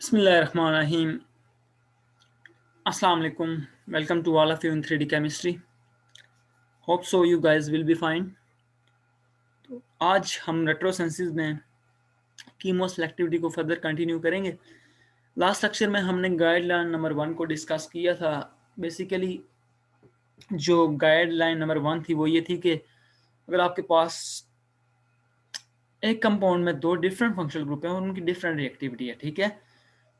Bismillahirrahmanirrahim. Assalamu alaikum. Welcome to all of you in 3D chemistry. Hope so you guys will be fine. तो आज हम रेट्रोसेंसिस में chemo selectivity को further continue करेंगे। Last lecture में हमने गाइडलाइन नंबर 1 को डिस्कस किया था। बेसिकली जो गाइडलाइन नंबर 1 थी वो ये थी कि अगर आपके पास एक कंपाउंड में दो डिफरेंट फंक्शनल ग्रुप हैं और उनकी डिफरेंट रिएक्टिविटी है, ठीक है,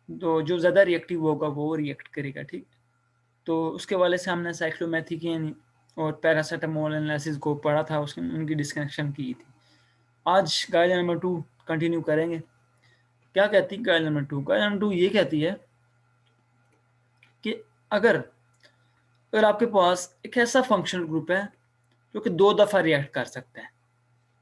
तो जो ज़्यादा रिएक्टिव होगा वो रिएक्ट करेगा, ठीक। तो उसके वाले से हमने साइक्लोमेथिकिन और पैरासीटामोल एनालिसिस को पढ़ा था, उसकी उनकी डिस्कनेक्शन की थी। आज गाइडलाइन नंबर 2 कंटिन्यू करेंगे। क्या कहती है गाइडलाइन नंबर 2? गाइडलाइन नंबर 2 ये कहती है कि अगर आपके पास एक ऐसा फंक्शनल ग्रुप है जो कि 2 दफ़ा रिएक्ट कर सकता है,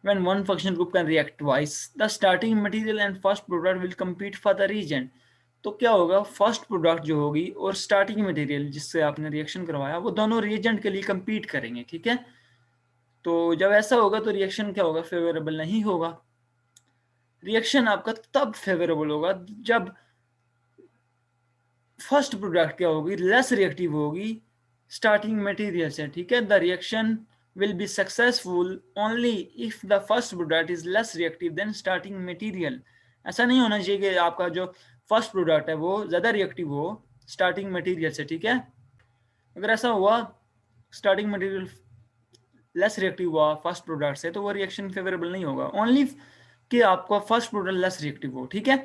when one functional group can react twice, the starting material and first product will compete for the reagent. तो क्या होगा, फर्स्ट प्रोडक्ट जो होगी और स्टार्टिंग मटेरियल जिससे आपने रिएक्शन करवाया वो दोनों रिएजेंट के लिए compete करेंगे, ठीक है। तो जब ऐसा होगा तो रिएक्शन क्या होगा, फेवरेबल नहीं होगा। रिएक्शन आपका तब फेवरेबल होगा जब फर्स्ट प्रोडक्ट क्या होगी, लेस रिएक्टिव होगी स्टार्टिंग मटेरियल से, ठीक है। The reaction will be successful only if the first product is less reactive than starting material. ऐसा नहीं होना चाहिए कि आपका जो फर्स्ट प्रोडक्ट है वो ज़्यादा रिएक्टिव हो स्टार्टिंग मटेरियल से, ठीक है। अगर ऐसा हुआ स्टार्टिंग मटेरियल लेस रिएक्टिव हुआ फर्स्ट प्रोडक्ट से तो वो रिएक्शन फेवरेबल नहीं होगा, ओनली कि आपका फर्स्ट प्रोडक्ट लेस रिएक्टिव हो, ठीक है।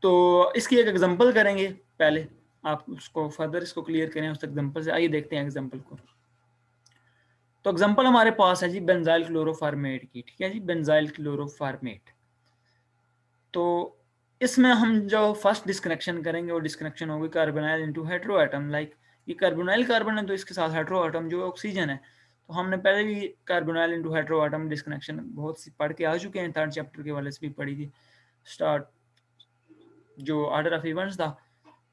तो इसकी एक एग्जांपल करेंगे, पहले आप उसको फर्दर इसको क्लियर करें उस एग्जांपल से। आइए देखते हैं एग्जांपल को। तो एग्जांपल हमारे पास है जी बेंजाइल क्लोरोफॉर्मेट की, ठीक है जी, बेंजाइल क्लोरोफॉर्मेट। तो इसमें हम जो फर्स्ट डिस्कनेक्शन करेंगे वो डिस्कनेक्शन होगी carbonyl into hetero atom. Like ये कार्बोनाइल कार्बन है तो इसके साथ हेटेरो एटम जो ऑक्सीजन है, तो हमने पहले भी carbonyl into hetero atom disconnection बहुत सी पढ़ के आ चुके हैं, थर्ड चैप्टर के वाले से भी पढ़ी थी, स्टार्ट जो ऑर्डर ऑफ इवेंट्स था।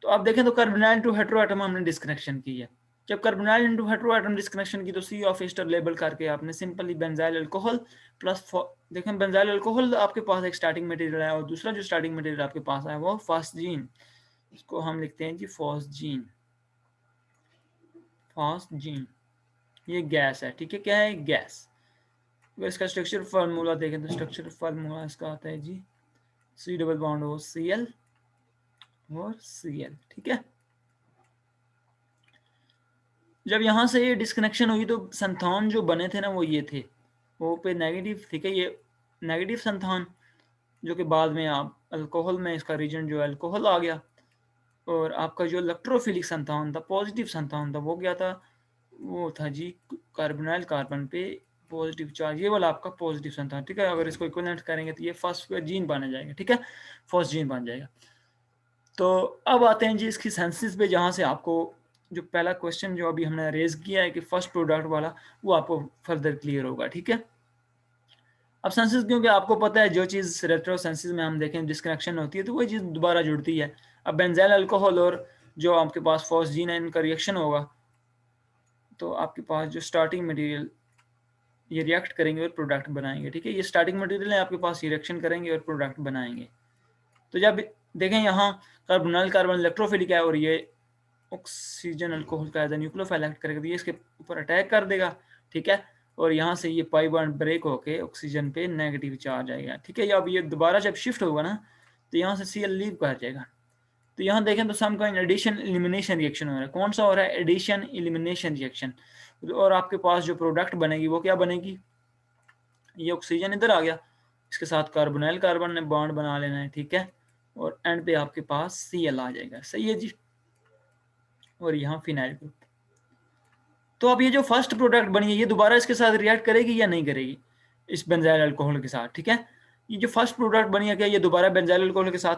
तो आप देखें तो कार्बोनाइल टू हेटेरो एटम हमने डिस्कनेक्शन की है। जब carbonyl into hetero atom disconnection की तो सी ऑफ एस्टर लेबल करके आपने सिंपली बेंजाइल अल्कोहल प्लस, देखें बेंजाइल अल्कोहल आपके पास एक स्टार्टिंग मटेरियल है और दूसरा जो स्टार्टिंग मटेरियल आपके पास है वो फॉस्जीन, इसको हम लिखते हैं जी फॉस्जीन। फॉस्जीन ये गैस है, ठीक है, क्या है, गैस। अगर इसका स्ट्रक्चर फार्मूला देखें तो स्ट्रक्चर फार्मूला इसका आता है G C double bond O C L और सी एल, ठीक है। जब यहाँ से ये डिस्कनेक्शन हुई तो संतान जो बने थे ना वो ये थे, वो पे नेगेटिव, ठीक है, ये नेगेटिव संतान जो कि बाद में आप अल्कोहल में इसका रीजन जो अल्कोहल आ गया, और आपका जो इलेक्ट्रोफिलिक संतान था, पॉजिटिव संतान था, वो क्या था, वो था जी कार्बोनाइल कार्बन पे पॉजिटिव चार्ज, ये वाला आपका पॉजिटिव संतान, ठीक है। अगर इसको इक्विवेलेंट करेंगे तो ये फर्स्ट जीन बन जाएगा, ठीक है, फर्स्ट जीन बन जाएगा। तो अब आते हैं जी इसकी सेंसिस पे, जहाँ से आपको जो पहला क्वेश्चन जो अभी हमने रेज किया है कि फर्स्ट प्रोडक्ट वाला, वो आपको फर्दर क्लियर होगा, ठीक है। अब सेंसिस, क्योंकि आपको पता है जो चीज़ रेट्रो सेंसिस में हम देखें डिस्कनेक्शन होती है तो वही चीज़ दोबारा जुड़ती है। अब बेंजाइल अल्कोहल और जो आपके पास फॉस्जीन है इनका रिएक्शन होगा तो आपके पास जो स्टार्टिंग मटेरियल ये रिएक्ट करेंगे और प्रोडक्ट बनाएंगे, ठीक है। ये स्टार्टिंग मटेरियल है आपके पास, रिएक्शन करेंगे और प्रोडक्ट बनाएंगे। तो जब देखें यहाँ कार्बोनाइल कार्बन इलेक्ट्रोफिलिक है और ये ऑक्सीजन अल्कोहल का एज न्यूक्लियोफाइल एक्ट करेगा तो ये इसके ऊपर अटैक कर देगा, ठीक है, और यहाँ से ये पाई बॉन्ड ब्रेक होके ऑक्सीजन पे नेगेटिव चार्ज आएगा, ठीक है। अब ये दोबारा जब शिफ्ट होगा ना तो यहाँ से Cl लीव कर जाएगा। तो यहाँ देखें तो some kind addition elimination reaction हो रहा है। कौन सा हो रहा है, एडिशन एलिमिनेशन रिएक्शन। और आपके पास जो प्रोडक्ट बनेगी वो क्या बनेगी, ये ऑक्सीजन इधर आ गया, इसके साथ कार्बोनाइल कार्बन ने बॉन्ड बना लेना है, ठीक है, और एंड पे आपके पास Cl आ जाएगा, सही है जी, और यहाँ फिनाइल ग्रुप। तो अब ये जो फर्स्ट प्रोडक्ट बनी है ये दोबारा इसके साथ रिएक्ट करेगी या नहीं करेगी, इस बेंजाइल अल्कोहल के साथ, ठीक है। ये जो फर्स्ट प्रोडक्ट बनी है क्या ये दोबारा बेंजाइल अल्कोहल के साथ,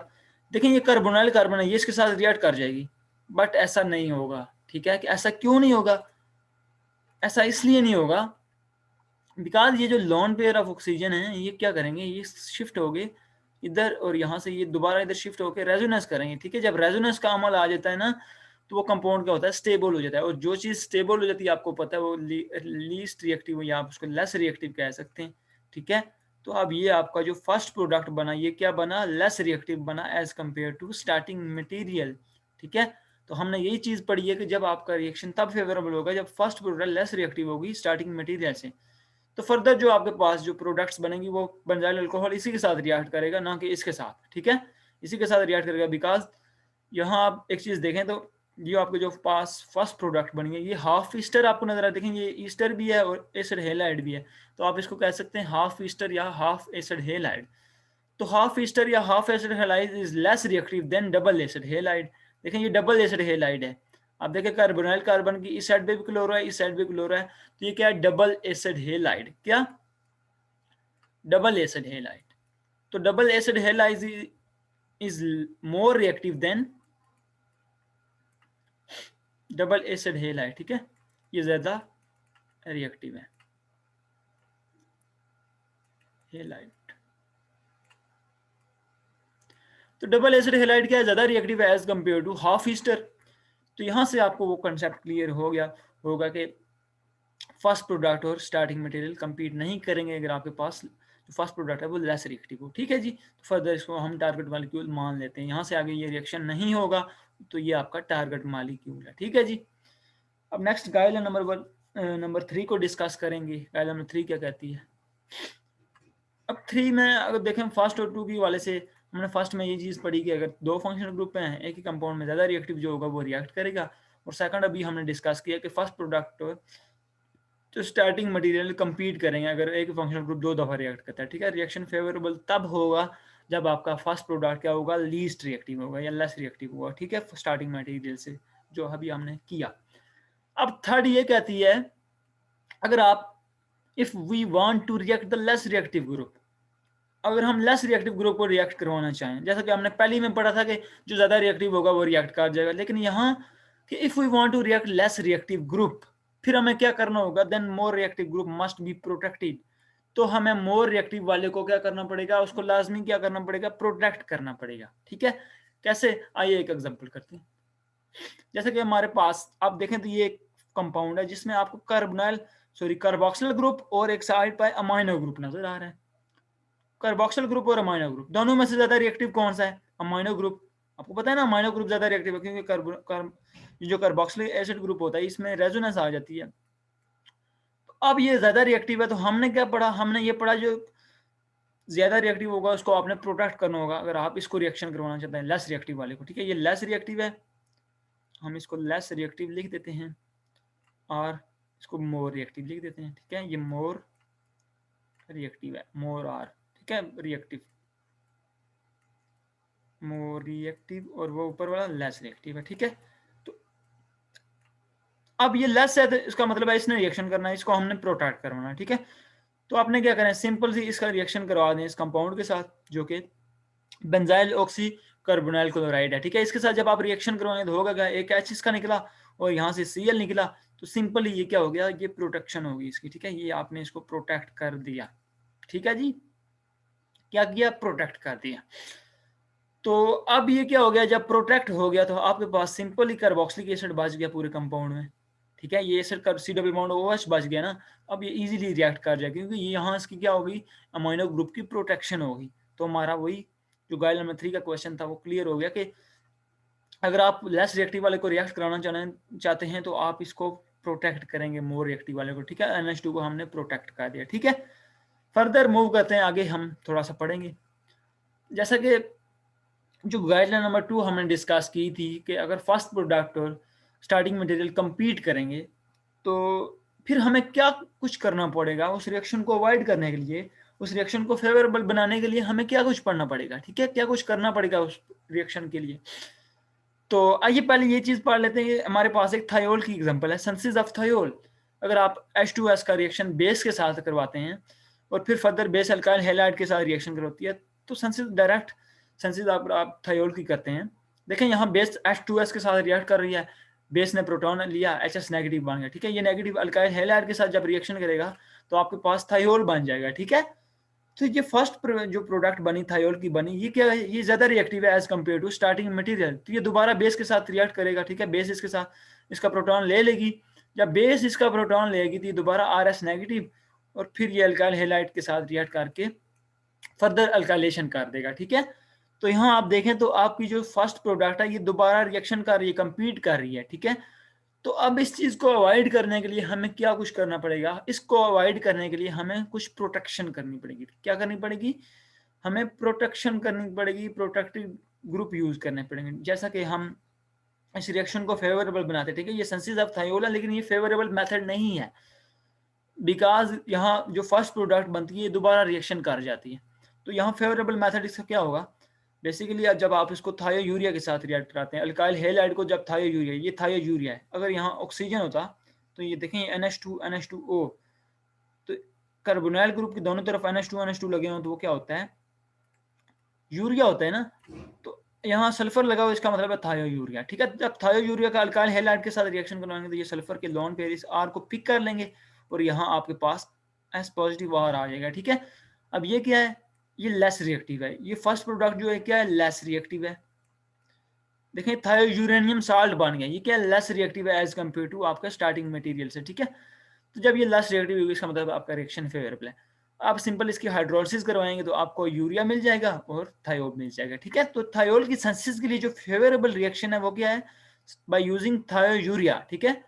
देखें ये कार्बोनाइल कार्बन है, ये इसके साथ रिएक्ट कर जाएगी, बट ऐसा नहीं होगा, ठीक है। कि ऐसा क्यों नहीं होगा, ऐसा इसलिए नहीं होगा बिकॉज ये जो लॉन पेयर ऑफ ऑक्सीजन है ये क्या करेंगे, ये शिफ्ट हो गए इधर और यहाँ से ये दोबारा इधर शिफ्ट होकर रेजोनेंस करेंगे, ठीक है। जब रेजोनेंस का अमल आ जाता है ना तो वो कंपाउंड क्या होता है, स्टेबल हो जाता है, और जो चीज़ स्टेबल हो जाती है आपको पता है वो लीस्ट रिएक्टिव या आप उसको लेस रिएक्टिव कह सकते हैं, ठीक है। तो अब ये आपका जो फर्स्ट प्रोडक्ट बना ये क्या बना, लेस रिएक्टिव बना as compared to starting material. ठीक है, तो हमने यही चीज पढ़ी है कि जब आपका रिएक्शन तब फेवरेबल होगा जब फर्स्ट प्रोडक्ट लेस रिएक्टिव होगी स्टार्टिंग मटेरियल से। तो फर्दर जो आपके पास जो प्रोडक्ट्स बनेंगी वो बेंजाइल अल्कोहल इसी के साथ रिएक्ट करेगा, ना कि इसके साथ। ठीक है, इसी के साथ रिएक्ट करेगा, बिकॉज यहाँ आप एक चीज देखें तो ये आपके जो पास फर्स्ट प्रोडक्ट बन गए ये हाफ ईस्टर आपको नजर आ देखेंगे, ये ईस्टर भी है और एसिड हेलाइड भी है, तो आप इसको कह सकते हैं हाफ ईस्टर या हाफ एसिड हेलाइड। तो हाफ ईस्टर या half acid halide is less reactive than double acid halide. देखें ये डबल एसिड हेलाइड है, आप देखें कार्बोनाइल कार्बन की इस साइड पे भी क्लोरो है, इस साइड पे क्लोरो है, तो ये क्या है, डबल एसिड हेलाइड। क्या, डबल एसिड हेलाइड। तो double acid halide is more reactive than double acid halide. ठीक है, ये ज्यादा रिएक्टिव है हेलाइड। तो डबल एसिड हेलाइड क्या है, ज्यादा रिएक्टिव है as compared to half ester. तो यहां से आपको वो कंसेप्ट क्लियर हो गया होगा कि फर्स्ट प्रोडक्ट और स्टार्टिंग मटेरियल कंपीट नहीं करेंगे अगर आपके पास जो फर्स्ट प्रोडक्ट है वो लेस रिएक्टिव हो। ठीक है जी, तो फर्दर इसको हम टारगेट मॉलिक्यूल मान लेते हैं, यहाँ से आगे ये रिएक्शन नहीं होगा तो ये आपका टारगेट मॉलिक्यूल है। ठीक है जी, अब नेक्स्ट गाइडलाइन नंबर 3 को डिस्कस करेंगे। गाइडलाइन नंबर 3 क्या कहती है। अब 3 में अगर देखें फर्स्ट और 2 की वाले से, हमने फर्स्ट में ये चीज़ पढ़ी कि अगर दो फंक्शनल ग्रुप हैं एक ही कंपाउंड में ज़्यादा रिएक्टिव जो होगा वो रिएक्ट करेगा, और सेकंड अभी हमने डिस्कस किया कि फर्स्ट प्रोडक्ट तो स्टार्टिंग मटेरियल कंपीट करेंगे अगर एक फंक्शनल ग्रुप 2 दफ़ा रिएक्ट करता है। ठीक है, रिएक्शन फेवरेबल तब होगा जब आपका फर्स्ट प्रोडक्ट क्या होगा, लीस्ट रिएक्टिव होगा या लेस रिएक्टिव होगा। ठीक है, स्टार्टिंग मटेरियल से जो अभी हमने किया। अब थर्ड ये कहती है अगर आप if we want to react the less reactive group, अगर हम लेस रिएक्टिव ग्रुप को रिएक्ट करवाना चाहें, जैसा कि हमने पहले में पढ़ा था कि जो ज्यादा रिएक्टिव होगा वो रिएक्ट कर जाएगा, लेकिन यहाँ कि if we want to react less reactive group, फिर हमें क्या करना होगा, then more reactive group must be protected. तो हमें मोर रिएक्टिव वाले को क्या करना पड़ेगा, उसको लाजमी क्या करना पड़ेगा, प्रोटेक्ट करना पड़ेगा। ठीक है, कैसे, आइए एक एग्जांपल करते हैं। जैसे कि हमारे पास आप देखें तो ये एक कंपाउंड है जिसमें आपको कार्बोक्सिल ग्रुप और एक साइड पर अमाइनो ग्रुप नजर आ रहा है। कार्बोक्सिल ग्रुप और अमाइनो ग्रुप दोनों में से ज्यादा रिएक्टिव कौन सा है, अमाइनो ग्रुप। आपको पता है ना अमाइनो ग्रुप ज्यादा रिएक्टिव है क्योंकि जो कार्बोक्सिलिक एसिड ग्रुप होता है इसमें रेजोनेंस आ जाती है। तो अब ये ज्यादा रिएक्टिव है, तो हमने क्या पढ़ा, हमने ये पढ़ा जो ज्यादा रिएक्टिव होगा उसको आपने प्रोटेक्ट करना होगा अगर आप इसको रिएक्शन करवाना चाहते हैं लेस रिएक्टिव वाले को। ठीक है, ये लेस रिएक्टिव है, हम इसको लेस रिएक्टिव लिख देते हैं और इसको मोर रिएक्टिव लिख देते हैं। ठीक है, ये मोर रिएक्टिव है, मोर आर। ठीक है, रिएक्टिव, मोर रिएक्टिव, और वो ऊपर वाला लेस रिएक्टिव है। ठीक है, तो अब ये लेस है तो इसका मतलब है इसने रिएक्शन करना है, इसको हमने प्रोटेक्ट करवाना है। ठीक है, तो आपने क्या करना है, सिंपल सी इसका रिएक्शन करवा दें इस कंपाउंड के साथ जो कि बेंजाइल ऑक्सी कार्बोनाइल क्लोराइड है। ठीक है, इसके साथ जब आप रिएक्शन करवाएंगे तो होगा क्या, एक एच इसका निकला और यहाँ से Cl निकला, तो सिंपली ये क्या हो गया, ये प्रोटेक्शन होगी इसकी। ठीक है, ये आपने इसको प्रोटेक्ट कर दिया। ठीक है जी, क्या किया, प्रोटेक्ट कर दिया। तो अब ये क्या हो गया, जब प्रोटेक्ट हो गया तो आपके पास सिंपली कार्बोक्सिलिक एसिड बच गया पूरे कंपाउंड में। ठीक है, ये एसिड का सी डबल बॉन्ड OH बच गया ना, अब ये इजीली रिएक्ट कर जाएगा क्योंकि यहाँ इसकी क्या होगी, अमाइनो ग्रुप की प्रोटेक्शन होगी। तो हमारा वही जो गाइड नंबर 3 का क्वेश्चन था वो क्लियर हो गया कि अगर आप लेस रिएक्टिव वाले को रिएक्ट कराना चाहते हैं तो आप इसको प्रोटेक्ट करेंगे मोर रिएक्टिव वाले को। ठीक है, NH2 को हमने प्रोटेक्ट कर दिया। ठीक है, फर्दर मूव करते हैं आगे, हम थोड़ा सा पढ़ेंगे। जैसा कि जो गाइडलाइन नंबर 2 हमने डिस्कस की थी कि अगर फर्स्ट प्रोडक्ट और स्टार्टिंग मटेरियल कंपीट करेंगे तो फिर हमें क्या कुछ करना पड़ेगा उस रिएक्शन को अवॉइड करने के लिए, उस रिएक्शन को फेवरेबल बनाने के लिए हमें क्या कुछ पढ़ना पड़ेगा। ठीक है, क्या कुछ करना पड़ेगा उस रिएक्शन के लिए। तो आइए पहले ये चीज पढ़ लेते हैं। हमारे पास एक थायोल की एग्जांपल है, सिंथेसिस ऑफ थायोल। अगर आप H2S का रिएक्शन बेस के साथ करवाते हैं और फिर फर्दर बेस अल्काइल हैलाइड के साथ रिएक्शन करवाती है तो सिंथेसिस डायरेक्ट सिंथेसिस आप थायोल की करते हैं। देखें यहाँ बेस H2S के साथ रिएक्ट कर रही है, बेस ने प्रोटॉन लिया, HS नेगेटिव बन गया। ठीक है, ये नेगेटिव अल्काइल हैलाइड के साथ जब रिएक्शन करेगा तो आपके पास थायोल बन जाएगा। ठीक है, तो ये फर्स्ट जो प्रोडक्ट बनी थायोल की बनी, ये क्या है, ये ज्यादा रिएक्टिव है as compared to starting material. तो ये दोबारा बेस के साथ रिएक्ट करेगा। ठीक है, बेस इसके साथ इसका प्रोटॉन ले लेगी, जब बेस इसका प्रोटॉन लेगी तो ये दोबारा RS नेगेटिव और फिर ये अल्काइल हैलाइड के साथ रिएक्ट करके फर्दर अल्काइलेशन कर देगा, ठीक है। तो यहाँ आप देखें तो आपकी जो फर्स्ट प्रोडक्ट है ये दोबारा रिएक्शन कर रही है, कंपीट कर रही है, ठीक है। तो अब इस चीज़ को अवॉइड करने के लिए हमें क्या कुछ करना पड़ेगा, इसको अवॉइड करने के लिए हमें कुछ प्रोटेक्शन करनी पड़ेगी। क्या करनी पड़ेगी, हमें प्रोटेक्शन करनी पड़ेगी, प्रोटेक्टिव ग्रुप यूज करने पड़ेंगे। जैसा कि हम इस रिएक्शन को फेवरेबल बनाते हैं, ठीक है। ये सिंथेसिस ऑफ थायोल है, लेकिन ये फेवरेबल मेथड नहीं है, बिकॉज यहाँ जो फर्स्ट प्रोडक्ट बनती है दोबारा रिएक्शन कर जाती है। तो यहाँ फेवरेबल मेथड इसका क्या होगा, बेसिकली जब आप इसको थायोयूरिया के साथ रिएक्ट कराते हैं, अल्काइल हेलाइड को जब थायोयूरिया, ये थायोयूरिया है, अगर यहाँ ऑक्सीजन होता तो ये देखें NH2 NH2O, तो कार्बोनाइल ग्रुप की दोनों तरफ NH2 लगे हों तो वो क्या होता है, यूरिया होता है ना। तो यहाँ सल्फर लगा हुआ, इसका मतलब है थायोयूरिया, ठीक है। जब थायोयूरिया का अल्काइल हेलाइड के साथ रिएक्शन करवाएंगे तो ये सल्फर के लोन पेयर इस R को पिक कर लेंगे और यहाँ आपके पास S पॉजिटिव R आ जाएगा, ठीक है। अब ये क्या है, ये लेस रिएक्टिव है, ये फर्स्ट प्रोडक्ट जो है क्या है, लेस रिएक्टिव है। देखें थायोयूरेनियम साल्ट बन गया, ये क्या है, लेस रिएक्टिव है एज कम्पेयर टू आपका स्टार्टिंग मटेरियल से, ठीक है। तो जब ये लेस रिएक्टिव होगी इसका मतलब आपका रिएक्शन फेवरेबल है। आप सिंपल इसकी हाइड्रोलिसिस करवाएंगे तो आपको यूरिया मिल जाएगा और थायोल मिल जाएगा, ठीक है। तो थायोल की सिंथेसिस के लिए जो फेवरेबल रिएक्शन है वो क्या है, बाय यूजिंग थायोयूरिया, ठीक है।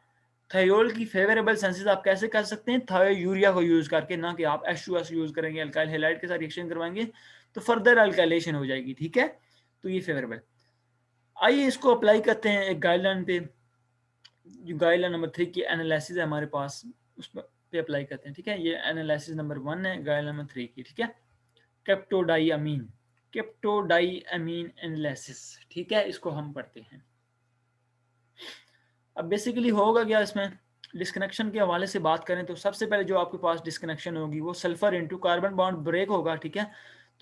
थायोल की फेवरेबल सिंथेसिस आप कैसे कर सकते हैं, थायोयूरिया को यूज करके, ना कि आप H2S यूज करेंगे, अल्काइल हैलाइड के साथ रिएक्शन करवाएंगे तो फर्दर अल्काइलेशन हो जाएगी, ठीक है। तो ये फेवरेबल। आइए इसको अप्लाई करते हैं एक गाइडलाइन पे, जो गाइडलाइन नंबर 3 की एनालिसिस है हमारे पास, उस पे अप्लाई करते हैं, ठीक है। ये एनालिसिस नंबर 1 है गाइडलाइन नंबर 3 की, ठीक है। केप्टोडाइअमीन, केप्टोडाइअमीन एनालिसिस, ठीक है, इसको हम पढ़ते हैं। अब बेसिकली होगा क्या, इसमें डिस्कनेक्शन के हवाले से बात करें तो सबसे पहले जो आपके पास डिस्कनेक्शन होगी वो sulphur into carbon bond break होगा, ठीक है।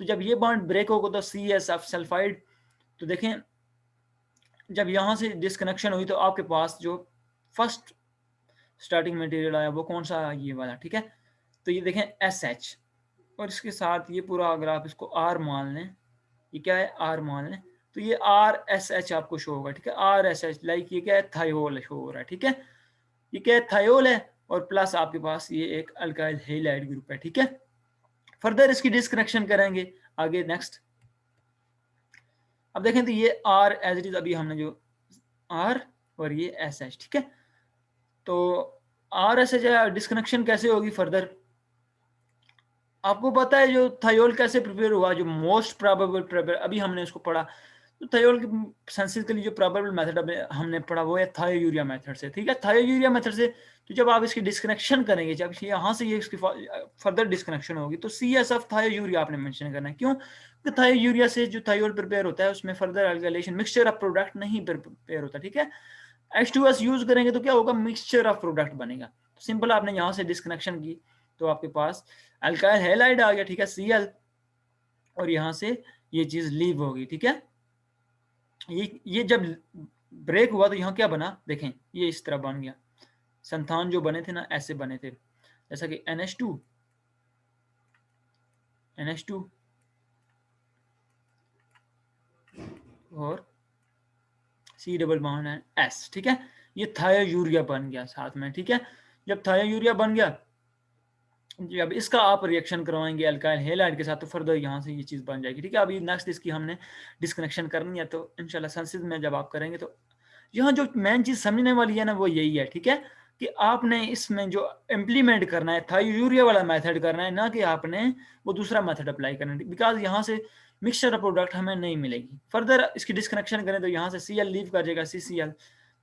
तो जब ये बॉन्ड ब्रेक होगा तो CSF सल्फाइड, तो देखें जब यहाँ से डिस्कनेक्शन हुई तो आपके पास जो फर्स्ट स्टार्टिंग मटेरियल आया वो कौन सा, ये वाला, ठीक है। तो ये देखें SH, और इसके साथ ये पूरा अगर आप इसको R मान लें, ये क्या है, R मान लें, तो ये RSH आपको शो होगा, ठीक है। RSH लाइक ये क्या है, थायोल शो हो रहा है, ठीक है। ये क्या है, थायोल है, और प्लस आपके पास ये एक अल्काइल हैलाइड ग्रुप है, ठीक है। फर्दर इसकी डिस्कनेक्शन करेंगे आगे नेक्स्ट। अब देखें तो ये R एज इट इज, अभी हमने जो R और ये SH, ठीक है। तो RSH डिस्कनेक्शन कैसे होगी फर्दर, आपको पता है जो थायोल कैसे प्रिपेयर हुआ, जो मोस्ट प्रोबेबल प्रिपेयर, अभी हमने इसको पढ़ा। तो थायोल के सिंथेसिस के लिए जो प्रोबेबल मेथड हमने पढ़ा वो है थायोयूरिया मेथड से, ठीक है। थायोयूरिया मेथड से तो जब आप इसकी डिस्कनेक्शन करेंगे, जब यहाँ से ये इसकी फर्दर डिस्कनेक्शन होगी तो CSF थायोयूरिया आपने मेंशन करना है। क्यों, क्योंकि थायोयूरिया से जो थायोल प्रिपेयर होता है उसमें further alkylation, mixture of product नहीं प्रिपेयर होता, ठीक है। H2S यूज करेंगे तो क्या होगा, मिक्सचर ऑफ प्रोडक्ट बनेगा। तो सिंपल आपने यहाँ से डिस्कनेक्शन की तो आपके पास अल्काइल हैलाइड आ गया, ठीक है, Cl, और यहाँ से ये चीज लीव होगी, ठीक है। ये जब ब्रेक हुआ तो यहाँ क्या बना, देखें ये इस तरह बन गया, संतान जो बने थे ना ऐसे बने थे, जैसा कि NH2 और C डबल बॉन्ड है S, ठीक है। ये थायोयूरिया बन गया साथ में, ठीक है। जब थायोयूरिया बन गया, जब इसका आप रिएक्शन करवाएंगे अल्काइल हैलाइड के साथ तो फर्दर यहाँ से ये चीज़ बन जाएगी, ठीक है। अभी नेक्स्ट इसकी हमने डिस्कनेक्शन करनी है, तो इंशाल्लाह सिंथेसिस में जब आप करेंगे तो यहाँ जो मेन चीज़ समझने वाली है ना वो यही है, ठीक है, कि आपने इसमें जो इम्प्लीमेंट करना है थायोयूरिया वाला मेथड करना है, ना कि आपने वो दूसरा मेथड अप्लाई करना है, बिकॉज यहाँ से मिक्सचर प्रोडक्ट हमें नहीं मिलेगी। फर्दर इसकी डिस्कनेक्शन करें तो यहाँ से Cl लीव कर जाएगा, CCl,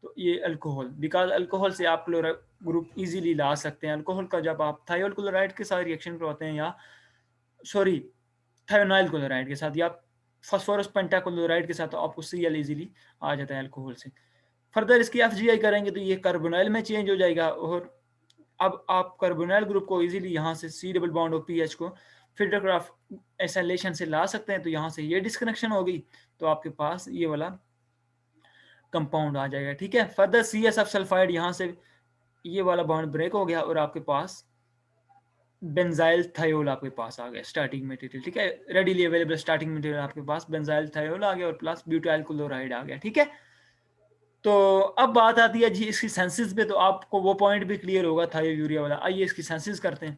तो ये अल्कोहल, बिकॉज अल्कोहल से आप क्लोराइड ग्रुप इजीली ला सकते हैं। अल्कोहल का जब आप थायोल क्लोराइड के साथ रिएक्शन करवाते हैं, या सॉरी थायोनाइल क्लोराइड के साथ, या फास्फोरस पेंटाक्लोराइड के साथ, तो आपको Cl इजीली आ जाता है अल्कोहल से। फर्दर इसकी FGI करेंगे तो ये कार्बोनाइल में चेंज हो जाएगा, और अब आप कार्बोनाइल ग्रुप को इजीली यहाँ से C डबल बॉन्ड और PH को फिल्टर क्राफ्ट एसाइलेशन से ला सकते हैं। तो यहाँ से ये डिस्कनेक्शन होगी तो आपके पास ये वाला कंपाउंड आ जाएगा, ठीक है। फर्दर CSF सल्फाइड, यहाँ से ये वाला बॉन्ड ब्रेक हो गया और आपके पास बेंजाइल थायोल आपके पास आ गया स्टार्टिंग मटेरियल, ठीक है। रेडीली अवेलेबल स्टार्टिंग मटेरियल आपके पास बेंजाइल थायोल आ गया और प्लस ब्यूटाइल क्लोराइड आ गया, ठीक है। तो अब बात आती है जी इसकी सेंसिस पे, तो आपको वो पॉइंट भी क्लियर होगा थायोयूरिया वाला। आइए इसकी सेंसिस करते हैं।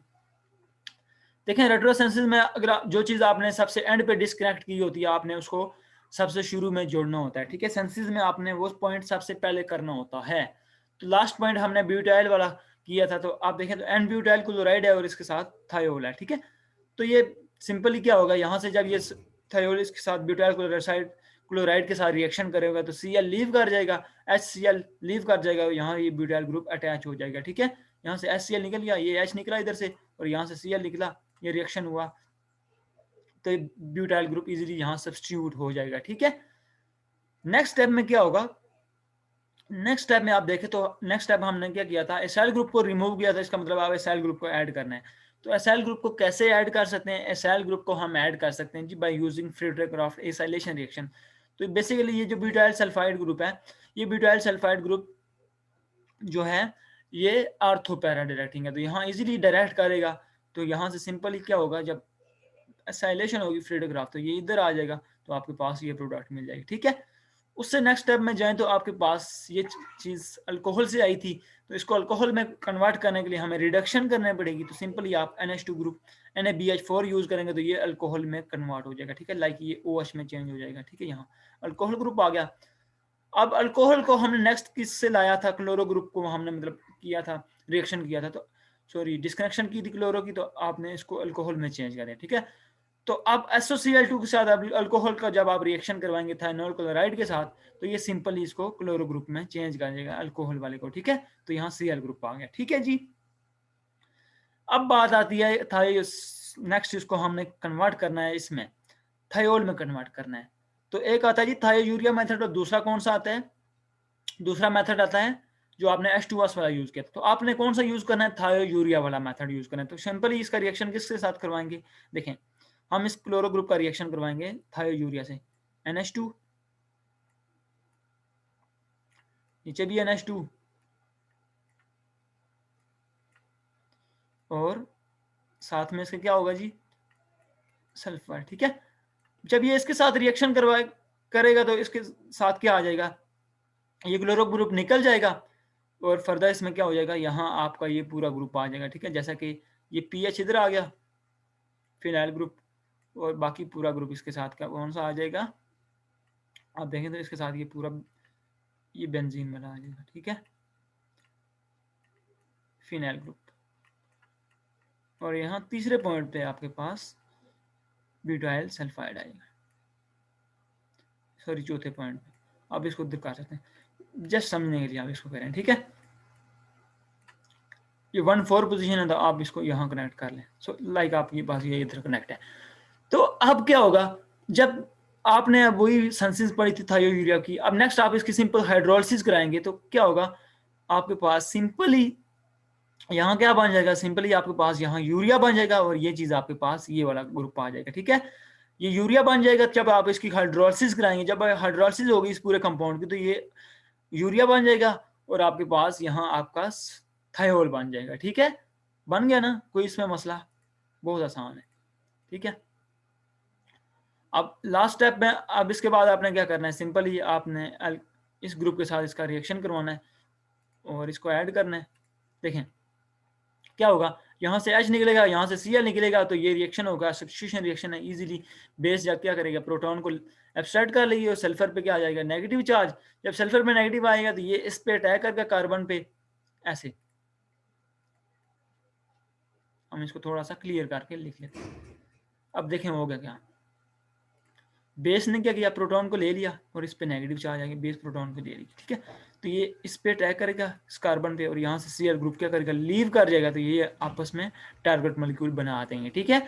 देखें रेट्रोसिंथेसिस में अगर जो चीज़ आपने सबसे एंड पे डिस्कनेक्ट की होती है आपने उसको सबसे शुरू में जोड़ना होता है, ठीक है। सिंथेसिस में आपने वो पॉइंट सबसे पहले करना होता है। तो लास्ट पॉइंट हमने ब्यूटाइल वाला किया था, तो आप देखें तो एन ब्यूटाइल क्लोराइड है और इसके साथ थायोल है, ठीक है। तो ये सिंपली क्या होगा, यहाँ से जब ये थायोल इसके साथ ब्यूटाइल क्लोराइड के साथ रिएक्शन करेगा तो Cl लीव कर जाएगा, HCl लीव कर जाएगा, यहाँ ये ब्यूटाइल ग्रुप अटैच हो जाएगा, ठीक है। यहाँ से HCl निकल गया, ये H निकला इधर से और यहाँ से Cl निकला, ये रिएक्शन हुआ तो ब्यूटाइल ग्रुप इजीली यहाँ सब्स्टिट्यूट हो जाएगा, ठीक है। नेक्स्ट स्टेप में क्या होगा, नेक्स्ट स्टेप में आप देखें तो नेक्स्ट स्टेप हमने क्या किया था, एसाइल ग्रुप को रिमूव किया था, इसका मतलब आप एसाइल ग्रुप को ऐड करना है। तो एसाइल ग्रुप को कैसे ऐड कर सकते हैं, एसाइल ग्रुप को हम ऐड कर सकते हैं जी बाय यूजिंग फ्रीड्रिख-क्राफ्ट एसाइलेशन रिएक्शन। तो बेसिकली ये जो ब्यूटाइल सल्फाइड ग्रुप है, ये ब्यूटाइल सल्फाइड ग्रुप जो है ये आर्थो पैरा डायरेक्टिंग है, तो यहाँ इजीली डायरेक्ट करेगा। तो यहाँ से सिंपली क्या होगा, जब एसाइलेशन होगी फ्रीड्रिख-क्राफ्ट तो ये इधर आ जाएगा, तो आपके पास ये प्रोडक्ट मिल जाएगी, ठीक है। उससे नेक्स्ट स्टेप में जाएं तो आपके पास ये चीज़ अल्कोहल से आई थी, तो इसको अल्कोहल में कन्वर्ट करने के लिए हमें रिडक्शन करनी पड़ेगी। तो सिंपली आप NH2 ग्रुप NaBH4 यूज़ करेंगे तो ये अल्कोहल में कन्वर्ट हो जाएगा, ठीक है। लाइक ये OH में चेंज हो जाएगा, ठीक है। यहाँ अल्कोहल ग्रुप आ गया। अब अल्कोहल को हमने नेक्स्ट किससे लाया था, क्लोरो ग्रुप को हमने मतलब किया था, रिएक्शन किया था, तो सॉरी डिस्कनेक्शन की थी क्लोरो की, तो आपने इसको अल्कोहल में चेंज कर दिया, ठीक है। तो अब SOCl2 के साथ अल्कोहल का जब आप रिएक्शन करवाएंगे थाइनोल क्लोराइड के साथ, तो ये सिंपली इसको क्लोरो ग्रुप में चेंज कर देगा अल्कोहल वाले को, ठीक है। तो यहाँ Cl ग्रुप आ गया, ठीक है जी। अब बात आती है नेक्स्ट इसको हमने कन्वर्ट करना है, इसमें थायोल में कन्वर्ट करना है। तो एक आता है जी थायोयूरिया मेथड और दूसरा कौन सा आता है, दूसरा मेथड आता है जो आपने H2S वाला यूज किया था। तो आपने कौन सा यूज करना है, थायोयूरिया वाला मेथड यूज करना है। तो सिंपली इसका रिएक्शन किसके साथ करवाएंगे, देखें हम इस क्लोरो ग्रुप का रिएक्शन करवाएंगे थायोयूरिया से, NH2 नीचे भी NH2 और साथ में इसके क्या होगा जी, सल्फर, ठीक है। जब ये इसके साथ रिएक्शन करेगा तो इसके साथ क्या आ जाएगा, ये क्लोरो ग्रुप निकल जाएगा और फर्दर इसमें क्या हो जाएगा, यहाँ आपका ये पूरा ग्रुप आ जाएगा, ठीक है। जैसा कि ये PH इधर आ गया फिनाइल ग्रुप और बाकी पूरा ग्रुप इसके साथ का कौन सा आ जाएगा, आप देखें तो इसके साथ ये पूरा ये बेंजीन वाला आ जाएगा, ठीक है, फिनाइल ग्रुप। और यहाँ तीसरे पॉइंट पे आपके पास ब्यूटाइल सल्फाइड आएगा, सॉरी चौथे पॉइंट पे आप इसको दिखा सकते हैं, जस्ट समझने के लिए आप इसको करें, ठीक है। ये 1-4 पोजीशन है तो आप इसको यहाँ कनेक्ट कर लें। सो लाइक आपके पास ये इधर कनेक्ट है। तो अब क्या होगा, जब आपने अब वही सेंसिस पढ़ी थी थायोयूरिया की, अब नेक्स्ट आप इसकी सिंपल हाइड्रोलिसिस कराएंगे तो क्या होगा, आपके पास सिंपली यहाँ क्या बन जाएगा, सिंपली आपके पास यहाँ यूरिया बन जाएगा और ये चीज आपके पास ये वाला ग्रुप आ जाएगा, ठीक है। ये यूरिया बन जाएगा जब आप इसकी हाइड्रोलिसिस कराएंगे, जब हाइड्रोलिसिस होगी इस पूरे कंपाउंड की तो ये यूरिया बन जाएगा और आपके पास यहाँ आपका थायोल बन जाएगा, ठीक है। बन गया ना, कोई इसमें मसला, बहुत आसान है, ठीक है। अब लास्ट स्टेप में, अब इसके बाद आपने क्या करना है, सिंपली आपने इस ग्रुप के साथ इसका रिएक्शन करवाना है और इसको ऐड करना है। देखें क्या होगा, यहाँ से H निकलेगा, यहाँ से Cl निकलेगा, तो ये रिएक्शन होगा, सब्स्टिट्यूशन रिएक्शन है। इजीली बेस जब क्या करेगा, प्रोटॉन को एब्स्ट्रैक्ट कर लेगी और सल्फर पे क्या आ जाएगा, नेगेटिव चार्ज। जब सल्फर पे नेगेटिव आएगा तो ये इस पे अटैक करके कार्बन पे, ऐसे हम इसको थोड़ा सा क्लियर करके लिख लेते हैं। अब देखें हो गया क्या, बेस ने क्या किया, प्रोटॉन को ले लिया और इस पे नेगेटिव चार्ज आ गया, बेस प्रोटॉन को ले ली, ठीक है। तो ये इस पे अटैक करेगा इस कार्बन पे और यहाँ से Cl ग्रुप क्या करेगा, लीव कर जाएगा, तो ये आपस में टारगेट मॉलिक्यूल बना देंगे, ठीक है।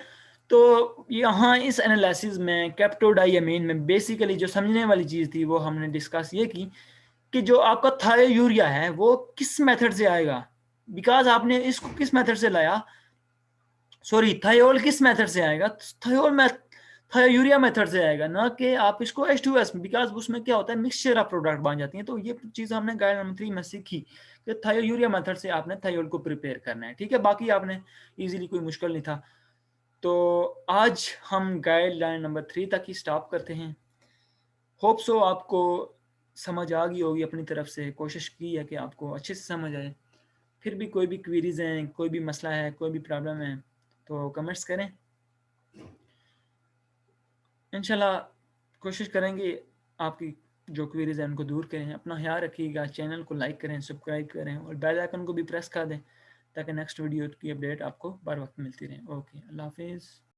तो यहाँ इस एनालिसिस में कैप्टोडाइअमीन में बेसिकली जो समझने वाली चीज़ थी वो हमने डिस्कस ये की कि जो आपका थायोयूरिया है वो किस मेथड से आएगा, बिकॉज आपने इसको किस मेथड से लाया, सॉरी थायोल किस मेथड से आएगा, थायोयूरिया मेथड से आएगा, ना कि आप इसको H2S, बिकॉज उसमें क्या होता है मिक्सचर ऑफ प्रोडक्ट बन जाती है। तो ये चीज़ हमने गाइड नंबर 3 में सीखी कि थायोयूरिया मेथड से आपने थायोल को प्रिपेयर करना है, ठीक है। बाकी आपने इजीली, कोई मुश्किल नहीं था। तो आज हम गाइडलाइन नंबर 3 तक ही स्टॉप करते हैं। होप सो आपको समझ आ गई होगी, अपनी तरफ से कोशिश की है कि आपको अच्छे से समझ आए। फिर भी कोई भी क्वेरीज हैं, कोई भी मसला है, कोई भी प्रॉब्लम है तो कमेंट्स करें। इंशाल्लाह कोशिश करेंगे आपकी जो क्वेरीज हैं उनको दूर करें। अपना ख्याल रखिएगा, चैनल को लाइक करें, सब्सक्राइब करें और बेल आइकन को भी प्रेस कर दें ताकि नेक्स्ट वीडियो की अपडेट आपको बर वक्त मिलती रहे। ओके, अल्लाह हाफिज़।